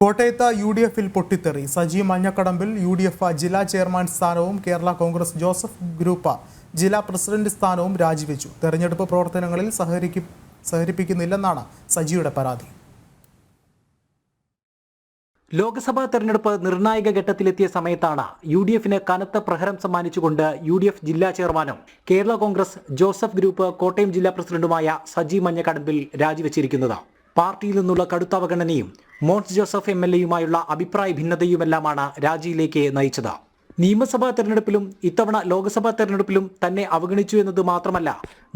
കോട്ടയത്ത് യു.ഡി.എഫിൽ പൊട്ടിത്തെറി. സജി മഞ്ഞക്കടമ്പിൽ യു.ഡി.എഫ് ജില്ലാ ചെയർമാൻ സ്ഥാനവും കേരള കോൺഗ്രസ് ജോസഫ് ഗ്രൂപ്പ് ജില്ലാ പ്രസിഡന്റ് സ്ഥാനവും രാജിവെച്ചു. തെരഞ്ഞെടുപ്പ് പ്രവർത്തനങ്ങളിൽ സഹകരിപ്പിക്കുന്നില്ലെന്നാണ് സജിയുടെ പരാതി. ലോക്സഭാ തെരഞ്ഞെടുപ്പ് നിർണായക ഘട്ടത്തിലെത്തിയ സമയത്താണ് യു.ഡി.എഫിന് കനത്ത പ്രഹരം സമ്മാനിച്ചുകൊണ്ട് യു.ഡി.എഫ് ജില്ലാ ചെയർമാനും കേരള കോൺഗ്രസ് ജോസഫ് ഗ്രൂപ്പ് കോട്ടയം ജില്ലാ പ്രസിഡന്റുമായ സജി മഞ്ഞക്കടമ്പിൽ രാജിവെച്ചിരിക്കുന്നത്. പാർട്ടിയിൽ നിന്നുള്ള കടുത്ത അവഗണനയും മോൻസ് ജോസഫ് എം.എൽ.എയുമായുള്ള അഭിപ്രായ ഭിന്നതയുമെല്ലാമാണ് രാജിയിലേക്ക് നയിച്ചത്. നിയമസഭാ തെരഞ്ഞെടുപ്പിലും ഇത്തവണ ലോക്സഭാ തെരഞ്ഞെടുപ്പിലും തന്നെ അവഗണിച്ചു എന്നത് മാത്രമല്ല,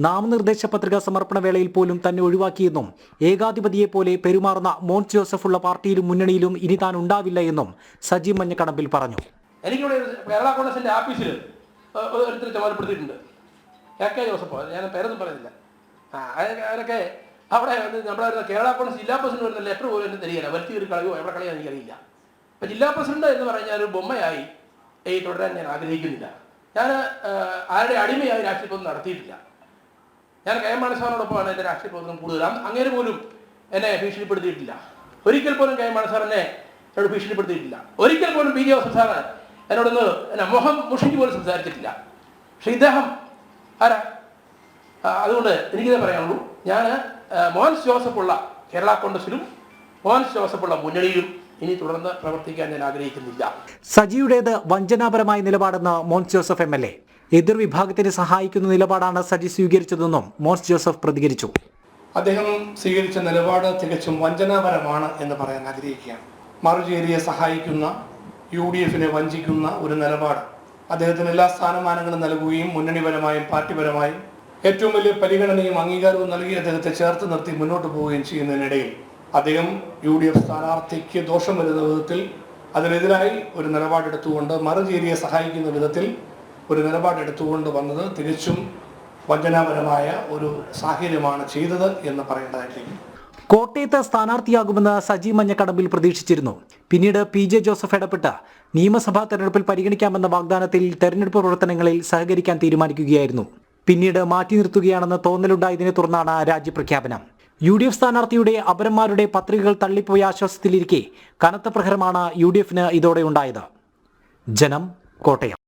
നാമനിർദ്ദേശ പത്രിക സമർപ്പണ വേളയിൽ പോലും തന്നെ ഒഴിവാക്കിയെന്നും ഏകാധിപതിയെ പോലെ പെരുമാറുന്ന മോൻസ് ജോസഫ് ഉള്ള പാർട്ടിയിലും മുന്നണിയിലും ഇനി താൻ ഉണ്ടാവില്ല എന്നും സജി മഞ്ഞക്കടമ്പിൽ പറഞ്ഞു. എനിക്കിവിടെ കേരള കോൺഗ്രസിന്റെ ആഫീസിൽ ഒരുത്തർ ചുമതലപ്പെടുത്തിയിട്ടുണ്ട്. ജോസഫ്, ഞാൻ പേരൊന്നും പറയുന്നില്ല. അവരൊക്കെ അവിടെ നമ്മുടെ കേരള കോൺഗ്രസ് ജില്ലാ പ്രസിഡന്റ് വരുന്ന ലെറ്റർ പോലും എന്നെ തരികയില്ല. വരുത്തി ഒരു കളിയോ എവിടെ കളിയോ എനിക്കറിയില്ല. അപ്പം ജില്ലാ പ്രസിഡന്റ് എന്ന് പറഞ്ഞാൽ ഒരു ബൊമ്മയായി തുടരാൻ ഞാൻ ആഗ്രഹിക്കുന്നില്ല. ഞാൻ ആരുടെ അടിമയായി രാഷ്ട്രീയ പ്രവർത്തനം നടത്തിയിട്ടില്ല. ഞാൻ കെ എം മാണി എൻ്റെ രാഷ്ട്രീയ പ്രവർത്തനം കൂടുതൽ. അങ്ങനെ പോലും എന്നെ ഭീഷണിപ്പെടുത്തിയിട്ടില്ല. ഒരിക്കൽ പോലും കെ എം മാണി സാർ എന്നോട് ഭീഷണിപ്പെടുത്തിയിട്ടില്ല. ഒരിക്കൽ പോലും പി ജോസഫ് സാറ് എന്നോടൊന്ന് മുഖം മുഷിഞ്ഞു പോലും സംസാരിച്ചിട്ടില്ല. പക്ഷെ ഇദ്ദേഹം ആരാ? അതുകൊണ്ട് എനിക്കിതേ പറയാനുള്ളൂ, ഞാൻ മോൻസ് ജോസഫുള്ള കേരള കോൺഗ്രസിലും മോൻസ് ജോസഫുള്ള മുന്നണിയിലും ഇനി തുടർന്ന് പ്രവർത്തിക്കാൻ ഞാൻ ആഗ്രഹിക്കുന്നില്ല. സജിയുടേത് വഞ്ചനാപരമായ നിലപാടെന്ന് മോൻസ് ജോസഫ് എം.എൽ.എ. എതിർ വിഭാഗത്തിനെ സഹായിക്കുന്ന നിലപാടാണ് സജി സ്വീകരിച്ചതെന്നും മോൻസ് ജോസഫ് പ്രതികരിച്ചു. അദ്ദേഹം സ്വീകരിച്ച നിലപാട് തികച്ചും വഞ്ചനാപരമാണ് എന്ന് പറയാൻ ആഗ്രഹിക്കുകയാണ്. മറുചേരിയെ സഹായിക്കുന്ന യു.ഡി.എഫിനെ വഞ്ചിക്കുന്ന ഒരു നിലപാട് അദ്ദേഹത്തിന് എല്ലാ സ്ഥാനമാനങ്ങളും നൽകുകയും മുന്നണിപരമായും പാർട്ടിപരമായും ഏറ്റവും വലിയ പരിഗണനയും അംഗീകാരവും നൽകി അദ്ദേഹത്തെ ചേർത്ത് നിർത്തി മുന്നോട്ട് പോവുകയും ചെയ്യുന്നതിനിടയിൽ അദ്ദേഹം യു.ഡി.എഫ് സ്ഥാനാർത്ഥിക്ക് ദോഷം വരുന്ന വിധത്തിൽ അതിനെതിരായി ഒരു നിലപാടെടുത്തുകൊണ്ട് മറുചേരിയെ സഹായിക്കുന്ന വിധത്തിൽ ഒരു നിലപാടെടുത്തുകൊണ്ട് വന്നത് തികച്ചും വഞ്ചനാപരമായ ഒരു സാഹചര്യമാണ് ചെയ്തത് എന്ന് പറയേണ്ടതായിട്ടുണ്ട്. കോട്ടയത്ത് സ്ഥാനാർത്ഥിയാകുമെന്ന് സജി മഞ്ഞക്കടമ്പിൽ പ്രതീക്ഷിച്ചിരുന്നു. പിന്നീട് പി.ജെ. ജോസഫ് ഇടപെട്ട് നിയമസഭാ തെരഞ്ഞെടുപ്പിൽ പരിഗണിക്കാമെന്ന വാഗ്ദാനത്തിൽ തെരഞ്ഞെടുപ്പ് പ്രവർത്തനങ്ങളിൽ സഹകരിക്കാൻ തീരുമാനിക്കുകയായിരുന്നു. പിന്നീട് മാറ്റി നിർത്തുകയാണെന്ന് തോന്നലുണ്ടായതിനെ തുടർന്നാണ് രാജ്യപ്രഖ്യാപനം. യു.ഡി.എഫ് സ്ഥാനാർത്ഥിയുടെ അപരന്മാരുടെ പത്രികകൾ തള്ളിപ്പോയ ആശ്വാസത്തിലിരിക്കെ കനത്ത പ്രഹരമാണ് യു.ഡി.എഫിന് ഇതോടെ ഉണ്ടായത്. ജനം, കോട്ടയം.